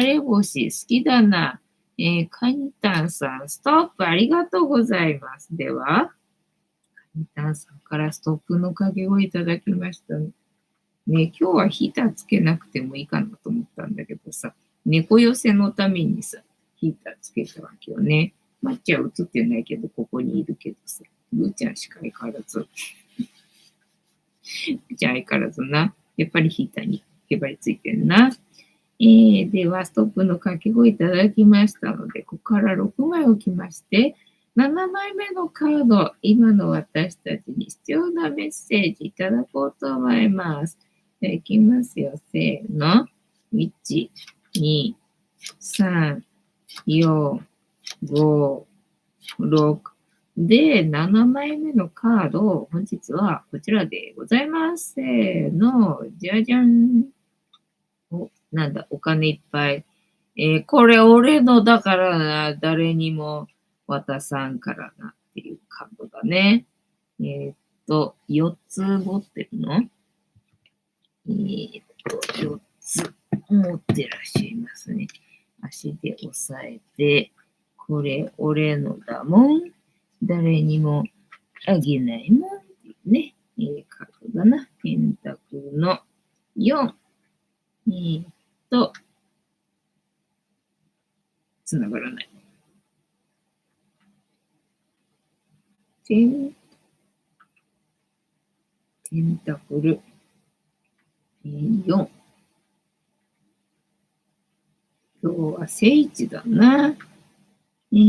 れ星好きだな。カニタンさん、ストップありがとうございます。では、カニタンさんからストップの掛け声いただきましたね。今日はヒーターつけなくてもいいかなと思ったんだけどさ、猫寄せのためにさ、ヒーターつけたわけよね。マッチは映ってないけど、ここにいるけどさ、ぐーちゃんしか相変わらず、じゃあ相変わらずな、やっぱりヒーターにへばりついてんな。では、ストップの掛け声いただきましたので、ここから6枚置きまして、7枚目のカード、今の私たちに必要なメッセージいただこうと思います。じゃあ、いきますよ。せーの。1、2、3、4、5、6。で、7枚目のカード、本日はこちらでございます。せーの。じゃじゃん。なんだ、お金いっぱい。これ俺のだからな、誰にも渡さんからなっていうカードだね。4つ持ってるの4つ持ってらっしゃいますね。足で押さえて、これ俺のだもん。誰にもあげないもんっていうね。カードだな。ペンタクルの4。つながらない。テンタクル4。今日は聖地だな。ペ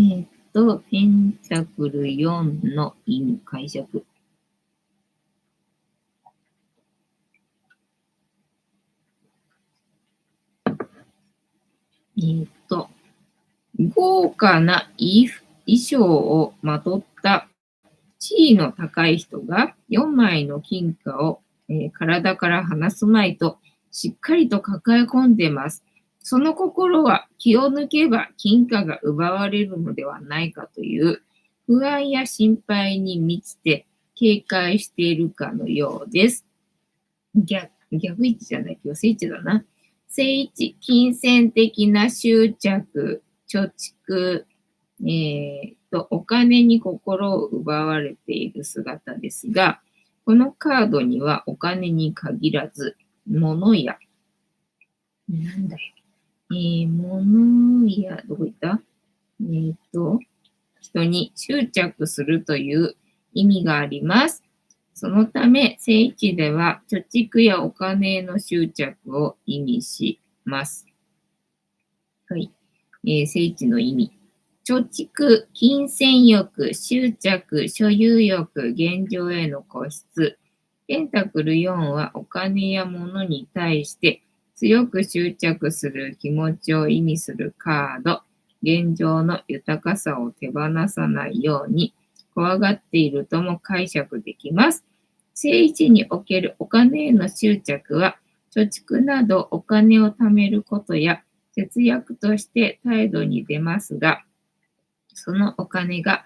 ンタクル4の意味解釈。豪華な衣装をまとった地位の高い人が4枚の金貨を、体から離すまいとしっかりと抱え込んでます。その心は気を抜けば金貨が奪われるのではないかという不安や心配に満ちて警戒しているかのようです。逆位置じゃない、今日正位置だな。正位置、金銭的な執着、貯蓄、お金に心を奪われている姿ですが、このカードにはお金に限らず、物や、なんだよ、物や、どこ行った？人に執着するという意味があります。そのため、正位置では貯蓄やお金への執着を意味します。はい。正位置の意味。貯蓄、金銭欲、執着、所有欲、現状への固執。ペンタクル4はお金や物に対して強く執着する気持ちを意味するカード。現状の豊かさを手放さないように怖がっているとも解釈できます。正位置におけるお金への執着は、貯蓄などお金を貯めることや節約として態度に出ますが、そのお金が、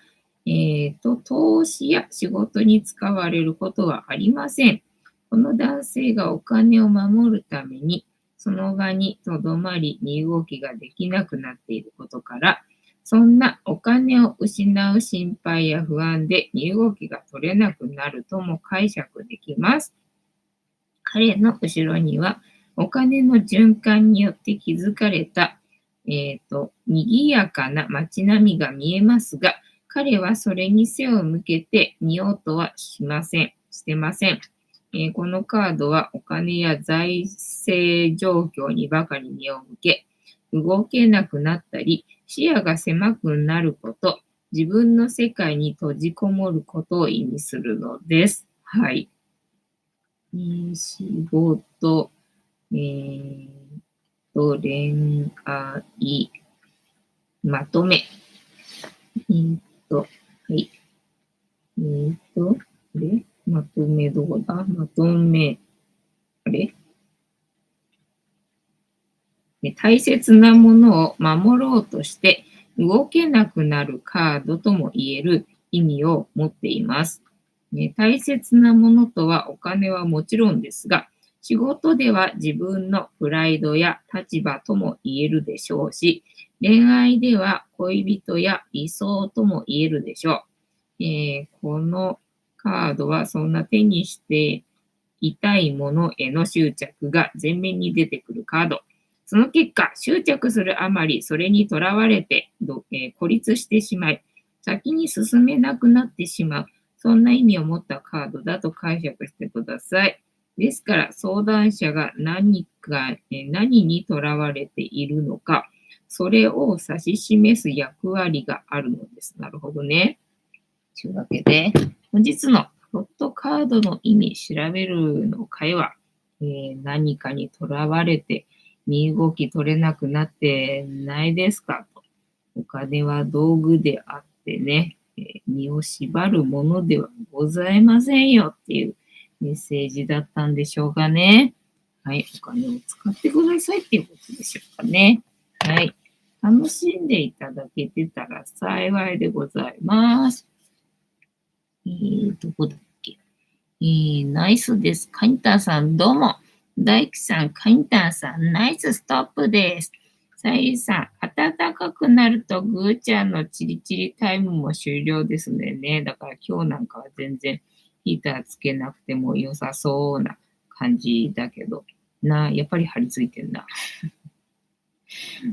投資や仕事に使われることはありません。この男性がお金を守るために、その場にとどまり、身動きができなくなっていることから、そんなお金を失う心配や不安で身動きが取れなくなるとも解釈できます。彼の後ろには、お金の循環によって築かれた賑やかな街並みが見えますが、彼はそれに背を向けて見ようとはしてません。このカードはお金や財政状況にばかり目を向け、動けなくなったり、視野が狭くなること、自分の世界に閉じこもることを意味するのです。はい。仕事、恋愛、まとめ。はい。まとめどこだ？まとめ、大切なものを守ろうとして動けなくなるカードとも言える意味を持っています。大切なものとはお金はもちろんですが、仕事では自分のプライドや立場とも言えるでしょうし、恋愛では恋人や理想とも言えるでしょう。このカードはそんな手にしていたいものへの執着が前面に出てくるカード。その結果、執着するあまり、それにとらわれて、孤立してしまい、先に進めなくなってしまう。そんな意味を持ったカードだと解釈してください。ですから、相談者が何にとらわれているのか、それを指し示す役割があるのです。なるほどね。というわけで、本日のロットカードの意味調べるの会は、何かにとらわれて身動き取れなくなってないですかと。お金は道具であってね、身を縛るものではございませんよっていうメッセージだったんでしょうかね。はい、お金を使ってくださいっていうことでしょうかね。はい。楽しんでいただけてたら幸いでございます。どこだっけ？ナイスです。カインターさん、どうも。大工さん、カインターさん、ナイスストップです。さゆりさん、暖かくなるとぐーちゃんのチリチリタイムも終了ですね。だから今日なんかは全然ヒーターつけなくても良さそうな感じだけど、やっぱり張り付いてんな。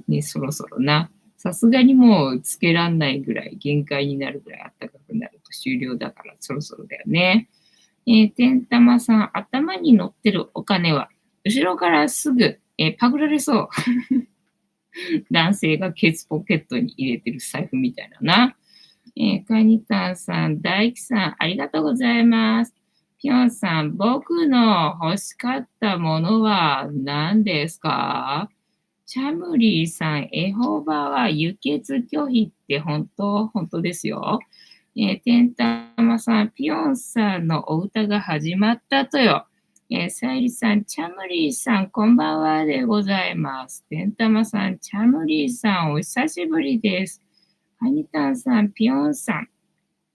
ね、そろそろな。さすがにもうつけらんないぐらい、限界になるぐらい暖かくなると終了だからそろそろだよね。てんたまさん、頭に乗ってるお金は、後ろからすぐ、パクられそう。男性がケツポケットに入れてる財布みたいなな。カニタンさん、大輝さん、ありがとうございます。ピョンさん、僕の欲しかったものは何ですか？チャムリーさん、エホバは輸血拒否って本当ですよ。テンタマさん、ピヨンさんのお歌が始まったとよ。サイリさん、チャムリーさん、こんばんはでございます。テンタマさん、チャムリーさん、お久しぶりです。ハニタンさん、ピヨンさん、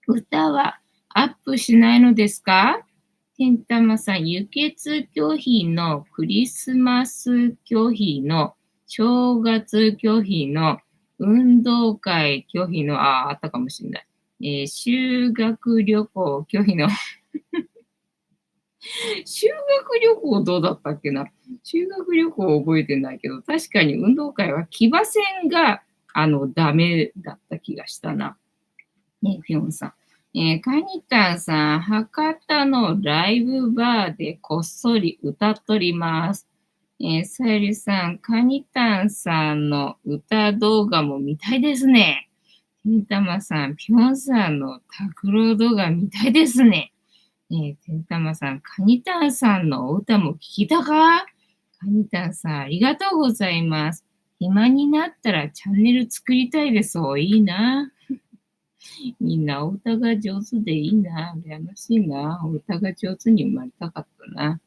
歌はアップしないのですか？テンタマさん、輸血拒否のクリスマス拒否の正月拒否の運動会拒否の、あったかもしれない。修学旅行拒否の修学旅行どうだったっけな。修学旅行覚えてないけど、確かに運動会は騎馬戦が、ダメだった気がしたな。ね、フィオンさん。カニタンさん、博多のライブバーでこっそり歌っとります。さゆりさん、カニタンさんの歌動画も見たいですね。てんたまさん、ピョンさんの拓郎動画見たいですね。てんたまさん、カニタンさんのお歌も聞きたか？カニタンさん、ありがとうございます。暇になったらチャンネル作りたいです。いいな。みんなお歌が上手でいいな。羨ましいな。お歌が上手に生まれたかったな。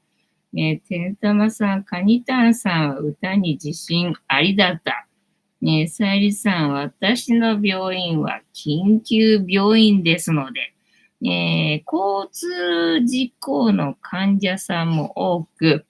てんたまさん、カニタンさんは歌に自信ありだった。さゆりさん、私の病院は緊急病院ですので、交通事故の患者さんも多く、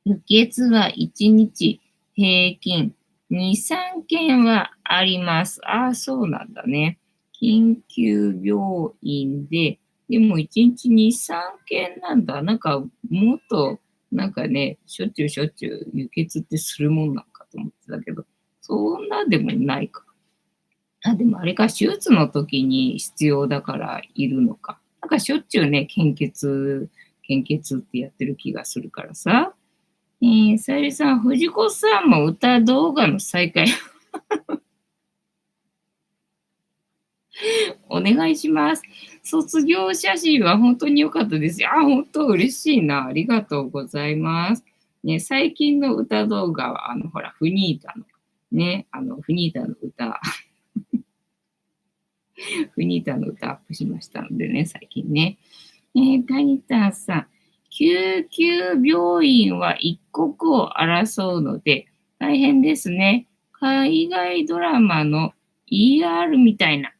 輸血は1日平均2、3件はあります。ああ、そうなんだね。緊急病院で、でも1日2、3件なんだ。なんか、もっと、なんかね、しょっちゅう輸血ってするもんなんかと思ってたけど、そんなでもないか。でもあれか、手術の時に必要だからいるのか。なんかしょっちゅうね、献血ってやってる気がするからさ。さゆりさん、藤子さんも歌動画の再開お願いします。卒業写真は本当に良かったですよ。本当嬉しいな。ありがとうございます。ね、最近の歌動画は、ほら、フニータの、ね、フニータの歌、フニータの歌アップしましたのでね、最近ね。タニタさん、救急病院は一刻を争うので大変ですね。海外ドラマの ER みたいな。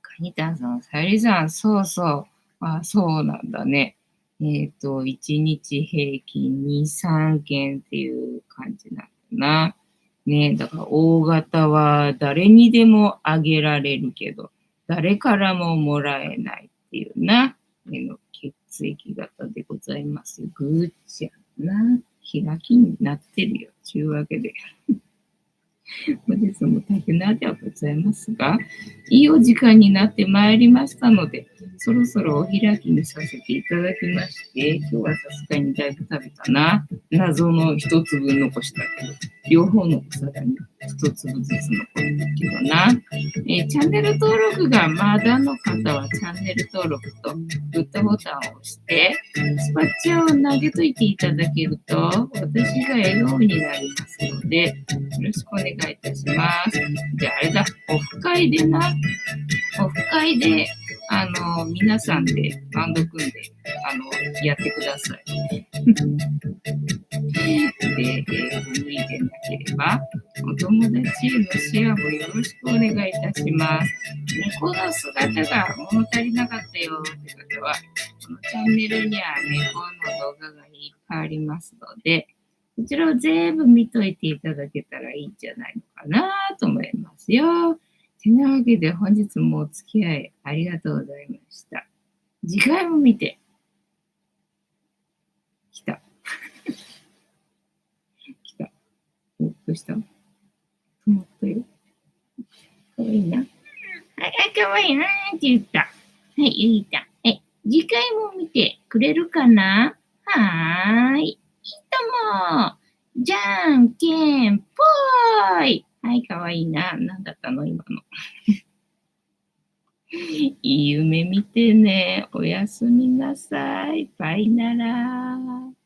カニタンさん、さゆりさん、そうそう。そうなんだね。1日平均2、3件っていう感じなんだな。ね、だから大型は誰にでもあげられるけど、誰からももらえないっていうな。血液型でございます。ぐーちゃんな。開きになってるよ。というわけで。本日も大変なではございますが、いいお時間になってまいりましたので、そろそろお開きにさせていただきまして、今日はさすがにだいぶ食べたな。謎の一粒残したけど、両方のお皿に一粒ずつ残ったけどな。チャンネル登録がまだの方はチャンネル登録とグッドボタンを押して、スパッチャを投げといていただけると、私が笑顔になりますので、よろしくお願いいたします。じゃああれだ、オフ会でな、オフ会で、皆さんでバンド組んで、やってください。で、無理でなければ、お友達へのシェアもよろしくお願いいたします。猫の姿が物足りなかったよって方は、このチャンネルには猫の動画がいっぱいありますので、こちらを全部見といていただけたらいいんじゃないのかなと思いますよ。てなわけで本日もお付き合いありがとうございました。次回も見て。来た。来た。どうした？止まったよ。かわいいな。かわいいなって言った。はい、言った。次回も見てくれるかな？はーい。いいとも。じゃんけんぽーい。はい、かわいいな。なんだったの今の。いい夢見てね。おやすみなさい。バイなら。